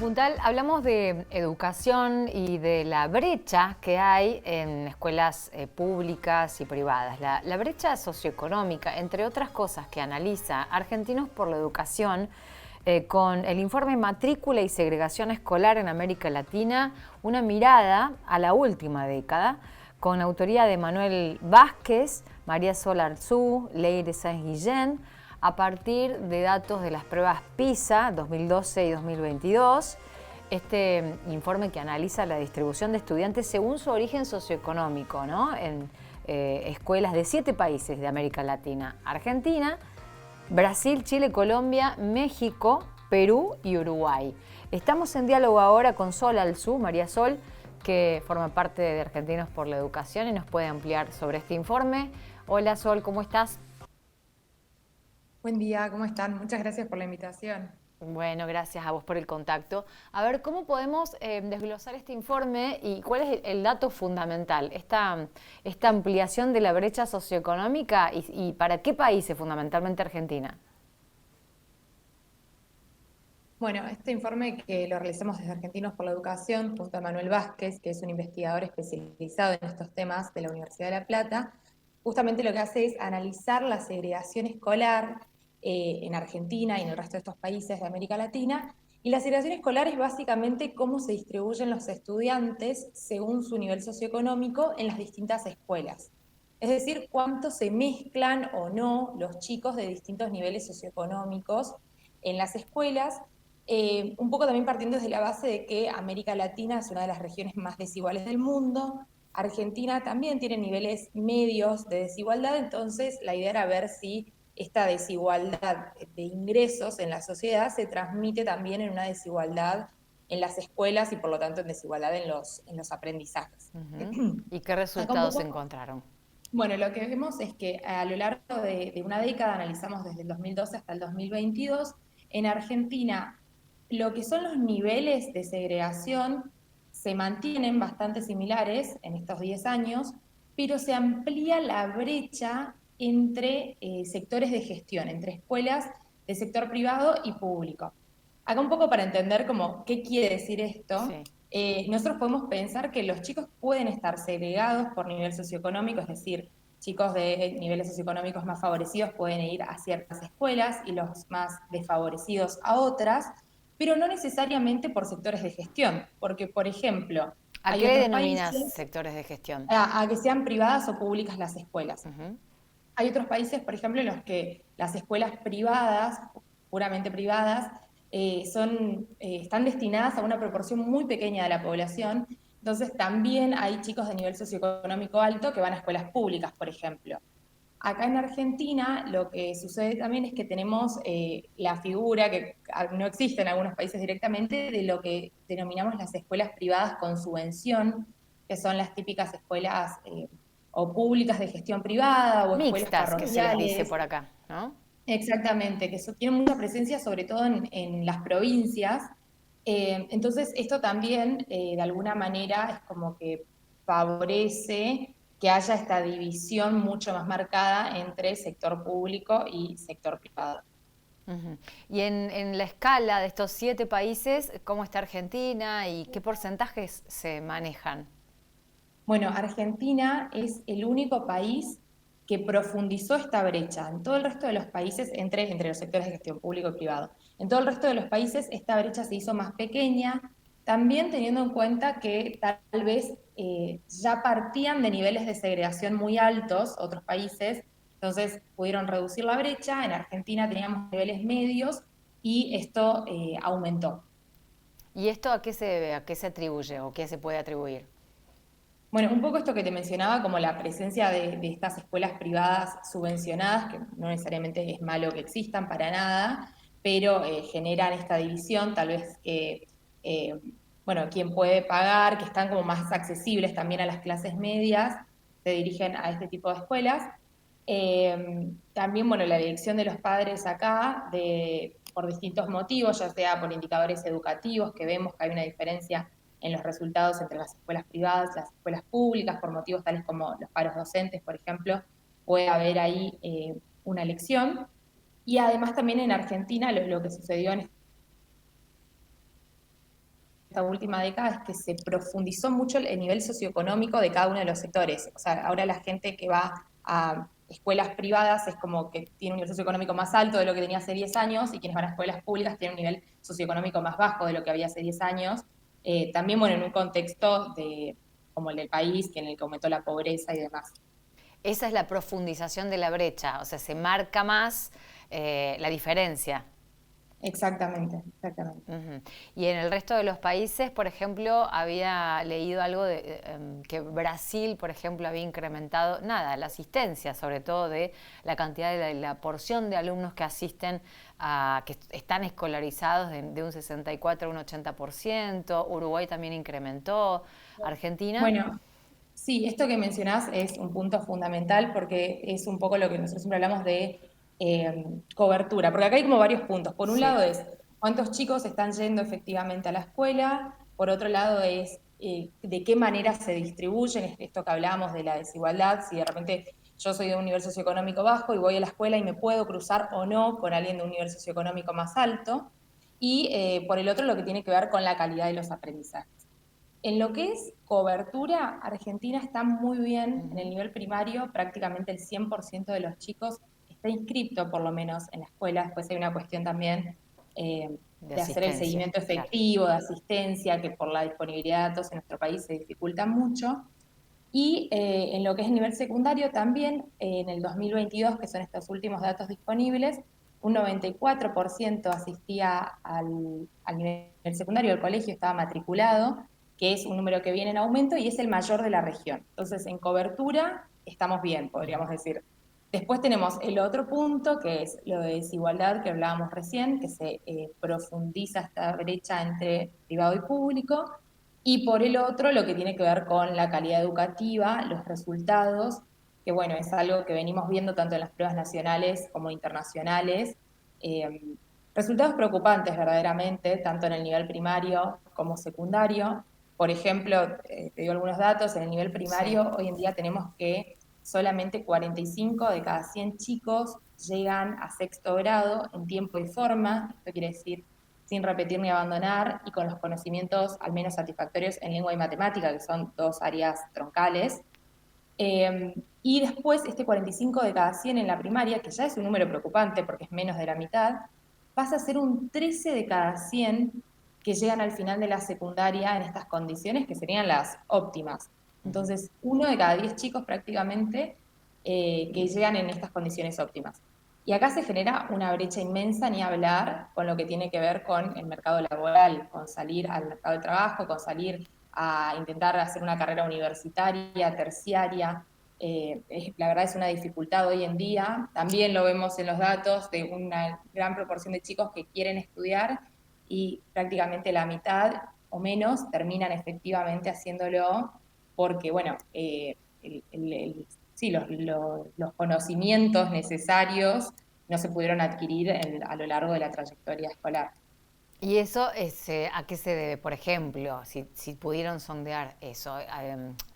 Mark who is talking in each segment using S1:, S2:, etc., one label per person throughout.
S1: Puntal hablamos de educación y de la brecha que hay en escuelas públicas y privadas. La brecha socioeconómica, entre otras cosas que analiza Argentinos por la Educación, con el informe Matrícula y Segregación Escolar en América Latina, una mirada a la última década, con autoría de Manuel Vázquez, María Sol Arzú, Leire Sáenz Guillén, a partir de datos de las pruebas PISA 2012 y 2022. Este informe que analiza la distribución de estudiantes según su origen socioeconómico, ¿no? En escuelas de 7 países de América Latina: Argentina, Brasil, Chile, Colombia, México, Perú y Uruguay. Estamos en diálogo ahora con Sol Arzú, María Sol, que forma parte de Argentinos por la Educación y nos puede ampliar sobre este informe. Hola Sol, ¿cómo estás?
S2: Buen día, ¿cómo están? Muchas gracias por la invitación.
S1: Bueno, gracias a vos por el contacto. A ver, ¿cómo podemos desglosar este informe y cuál es el dato fundamental? Esta ampliación de la brecha socioeconómica y ¿para qué países, fundamentalmente Argentina?
S2: Bueno, este informe que lo realizamos desde Argentinos por la Educación, junto a Manuel Vázquez, que es un investigador especializado en estos temas de la Universidad de La Plata, justamente lo que hace es analizar la segregación escolar en Argentina y en el resto de estos países de América Latina. Y la segregación escolar es básicamente cómo se distribuyen los estudiantes según su nivel socioeconómico en las distintas escuelas. Es decir, cuánto se mezclan o no los chicos de distintos niveles socioeconómicos en las escuelas, un poco también partiendo desde la base de que América Latina es una de las regiones más desiguales del mundo. Argentina también tiene niveles medios de desigualdad, entonces la idea era ver si esta desigualdad de ingresos en la sociedad se transmite también en una desigualdad en las escuelas y por lo tanto en desigualdad en los aprendizajes.
S1: Ujú. ¿Y qué
S2: Acá un
S1: resultados
S2: poco,
S1: encontraron?
S2: bueno, lo que vemos es que a lo largo de una década, analizamos desde el 2012 hasta el 2022, en Argentina lo que son los niveles de segregación se mantienen bastante similares en estos 10 años, pero se amplía la brecha entre sectores de gestión, entre escuelas de sector privado y público. Acá un poco para entender como qué quiere decir esto,
S1: Sí.
S2: nosotros podemos pensar que los chicos pueden estar segregados por nivel socioeconómico, es decir, chicos de niveles socioeconómicos más favorecidos pueden ir a ciertas escuelas y los más desfavorecidos a otras, pero no necesariamente por sectores de gestión, porque, por ejemplo,
S1: ¿A qué
S2: hay
S1: le
S2: otros
S1: denominas
S2: países
S1: sectores de gestión?
S2: a que sean privadas o públicas las escuelas.
S1: Ujú.
S2: Hay otros países, por ejemplo, en los que las escuelas privadas, puramente privadas, están destinadas a una proporción muy pequeña de la población. Entonces, también hay chicos de nivel socioeconómico alto que van a escuelas públicas, por ejemplo. Acá en Argentina lo que sucede también es que tenemos la figura que no existe en algunos países directamente de lo que denominamos las escuelas privadas con subvención, que son las típicas escuelas o públicas de gestión privada o escuelas
S1: Mixtas, que se les dice
S2: parroquiales.
S1: por acá, ¿no?
S2: Exactamente, que tienen mucha presencia sobre todo en las provincias. Entonces, esto también de alguna manera es como que favorece que haya esta división mucho más marcada entre sector público y sector privado.
S1: Ujú. Y en la escala de estos 7 países, ¿cómo está Argentina y qué porcentajes se manejan?
S2: Bueno, Argentina es el único país que profundizó esta brecha. En todo el resto de los países, entre los sectores de gestión público y privado, en todo el resto de los países esta brecha se hizo más pequeña, también teniendo en cuenta que tal vez ya partían de niveles de segregación muy altos otros países, entonces pudieron reducir la brecha. En Argentina teníamos niveles medios y esto aumentó.
S1: ¿Y esto a qué se debe, a qué se atribuye o qué se puede atribuir?
S2: Bueno, un poco esto que te mencionaba, como la presencia de estas escuelas privadas subvencionadas, que no necesariamente es malo que existan para nada, pero generan esta división, tal vez que, eh, bueno, quien puede pagar, que están como más accesibles también a las clases medias, se dirigen a este tipo de escuelas. También, bueno, la elección de los padres acá, por distintos motivos, ya sea por indicadores educativos, que vemos que hay una diferencia en los resultados entre las escuelas privadas y las escuelas públicas, por motivos tales como los paros docentes, por ejemplo, puede haber ahí una elección. Y además también en Argentina lo que sucedió en esta última década es que se profundizó mucho el nivel socioeconómico de cada uno de los sectores. O sea, ahora la gente que va a escuelas privadas es como que tiene un nivel socioeconómico más alto de lo que tenía hace 10 años, y quienes van a escuelas públicas tienen un nivel socioeconómico más bajo de lo que había hace 10 años. También, bueno, en un contexto como el del país, que en el que aumentó la pobreza y demás.
S1: Esa es la profundización de la brecha, o sea, se marca más la diferencia.
S2: Exactamente, exactamente.
S1: Ujú. Y en el resto de los países, por ejemplo, había leído algo de que Brasil, por ejemplo, había incrementado, nada, la asistencia, sobre todo de la cantidad de la porción de alumnos que asisten, que están escolarizados de un 64 a un 80%. Uruguay también incrementó. Argentina.
S2: Bueno, sí, esto que mencionás es un punto fundamental porque es un poco lo que nosotros siempre hablamos de cobertura, porque acá hay como varios puntos. Por un
S1: Sí.
S2: lado es cuántos chicos están yendo efectivamente a la escuela, por otro lado es de qué manera se distribuyen, esto que hablábamos de la desigualdad, si de repente yo soy de un nivel socioeconómico bajo y voy a la escuela y me puedo cruzar o no con alguien de un nivel socioeconómico más alto, y por el otro lo que tiene que ver con la calidad de los aprendizajes. En lo que es cobertura, Argentina está muy bien en el nivel primario, prácticamente el 100% de los chicos está inscrito por lo menos en la escuela. Después hay una cuestión también
S1: De
S2: de hacer el
S1: asistencia,
S2: seguimiento
S1: claro.
S2: efectivo, de asistencia, que por la disponibilidad de datos en nuestro país se dificulta mucho. Y en lo que es el nivel secundario también, en el 2022, que son estos últimos datos disponibles, un 94% asistía al nivel secundario, el colegio estaba matriculado, que es un número que viene en aumento y es el mayor de la región. Entonces, en cobertura estamos bien, podríamos decir. Después tenemos el otro punto, que es lo de desigualdad que hablábamos recién, que se profundiza esta brecha entre privado y público. Y por el otro, lo que tiene que ver con la calidad educativa, los resultados, que bueno, es algo que venimos viendo tanto en las pruebas nacionales como internacionales. Eh, Resultados preocupantes verdaderamente, tanto en el nivel primario como secundario. Por ejemplo, te digo algunos datos, en el nivel
S1: Sí.
S2: primario hoy en día tenemos que solamente 45 de cada 100 chicos llegan a sexto grado en tiempo y forma. Esto quiere decir sin repetir ni abandonar y con los conocimientos al menos satisfactorios en lengua y matemática, que son dos áreas troncales. Y después este 45 de cada 100 en la primaria, que ya es un número preocupante porque es menos de la mitad, pasa a ser un 13 de cada 100 que llegan al final de la secundaria en estas condiciones que serían las óptimas. Entonces, uno de cada 10 chicos prácticamente que llegan en estas condiciones óptimas. Y acá se genera una brecha inmensa, ni hablar con lo que tiene que ver con el mercado laboral, con salir al mercado de trabajo, con salir a intentar hacer una carrera universitaria, terciaria. La verdad es una dificultad hoy en día. También lo vemos en los datos de una gran proporción de chicos que quieren estudiar y prácticamente la mitad o menos terminan efectivamente haciéndolo porque, bueno, sí, los conocimientos necesarios no se pudieron adquirir a lo largo de la trayectoria escolar.
S1: ¿Y eso es, a qué se debe? Por ejemplo, si pudieron sondear eso,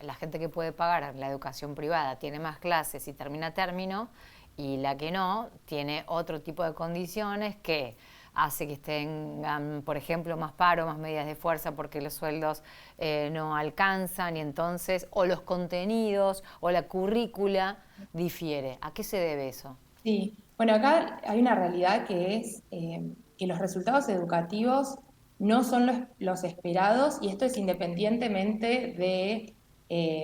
S1: la gente que puede pagar la educación privada tiene más clases y termina término, y la que no tiene otro tipo de condiciones que hace que tengan, por ejemplo, más paro, más medidas de fuerza porque los sueldos no alcanzan, y entonces, o los contenidos o la currícula difiere. ¿A qué se debe eso?
S2: Sí, bueno, acá hay una realidad que es que los resultados educativos no son los esperados, y esto es independientemente de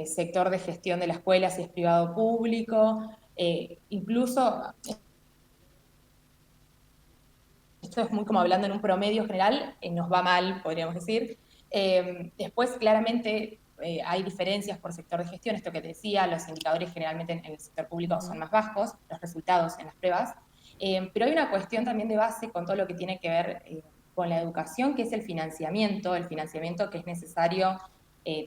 S2: sector de gestión de la escuela, si es privado o público. Incluso, esto es muy como hablando en un promedio general, nos va mal, podríamos decir. Después, claramente, hay diferencias por sector de gestión, esto que te decía, los indicadores generalmente en el sector público son más bajos, los resultados en las pruebas. Pero hay una cuestión también de base con todo lo que tiene que ver con la educación, que es el financiamiento que es necesario,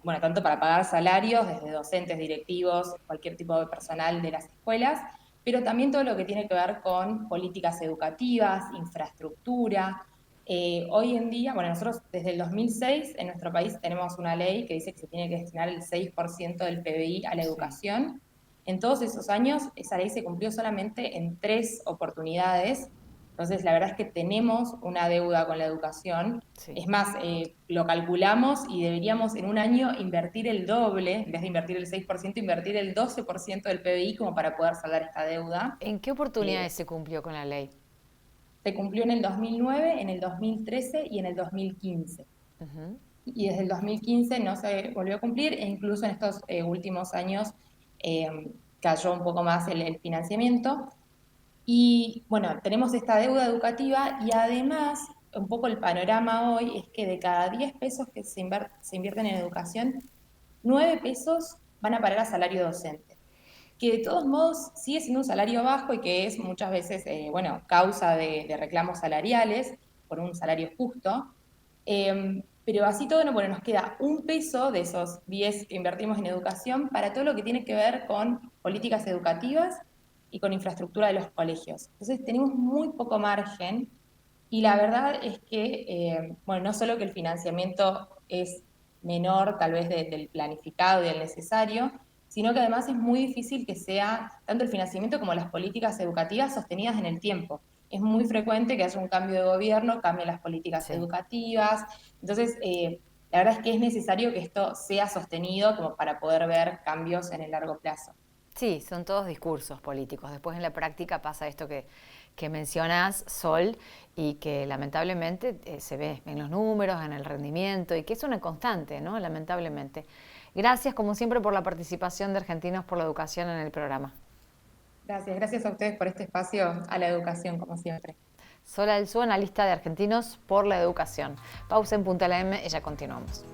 S2: bueno, tanto para pagar salarios, desde docentes, directivos, cualquier tipo de personal de las escuelas, pero también todo lo que tiene que ver con políticas educativas, infraestructura. Hoy en día, bueno, nosotros desde el 2006 en nuestro país tenemos una ley que dice que se tiene que destinar el 6% del PBI a la
S1: Sí.
S2: educación. En todos esos años, esa ley se cumplió solamente en 3 oportunidades. Entonces, la verdad es que tenemos una deuda con la educación.
S1: Sí.
S2: Es más, lo calculamos y deberíamos en un año invertir el doble, en vez de invertir el 6%, invertir el 12% del PBI como para poder saldar esta deuda.
S1: ¿En qué oportunidades
S2: Eh,
S1: se cumplió con la ley?
S2: Se cumplió en el 2009, en el 2013 y en el 2015.
S1: Ujú.
S2: Y desde el 2015 no se volvió a cumplir e incluso en estos últimos años eh, cayó un poco más el financiamiento. Y bueno, tenemos esta deuda educativa y además un poco el panorama hoy es que de cada 10 pesos que se invierten en educación, 9 pesos van a parar a salario docente, que de todos modos sigue siendo un salario bajo y que es muchas veces, bueno, causa de reclamos salariales por un salario justo. Pero así todo, bueno, nos queda un peso de esos 10 que invertimos en educación para todo lo que tiene que ver con políticas educativas y con infraestructura de los colegios. Entonces tenemos muy poco margen y la verdad es que, bueno, no solo que el financiamiento es menor tal vez del planificado y del necesario, sino que además es muy difícil que sea tanto el financiamiento como las políticas educativas sostenidas en el tiempo. Es muy frecuente que haya un cambio de gobierno, cambien las políticas
S1: Sí.
S2: educativas. Entonces, la verdad es que es necesario que esto sea sostenido como para poder ver cambios en el largo plazo.
S1: Sí, son todos discursos políticos. Después en la práctica pasa esto que mencionás, Sol, y que lamentablemente se ve en los números, en el rendimiento, y que es una constante, ¿no? Lamentablemente. Gracias, como siempre, por la participación de Argentinos por la Educación en el programa.
S2: Gracias a ustedes por este espacio a la educación, como siempre.
S1: Sol Alzú, analista de Argentinos por la Educación. Pausa en Punta la M y ya continuamos.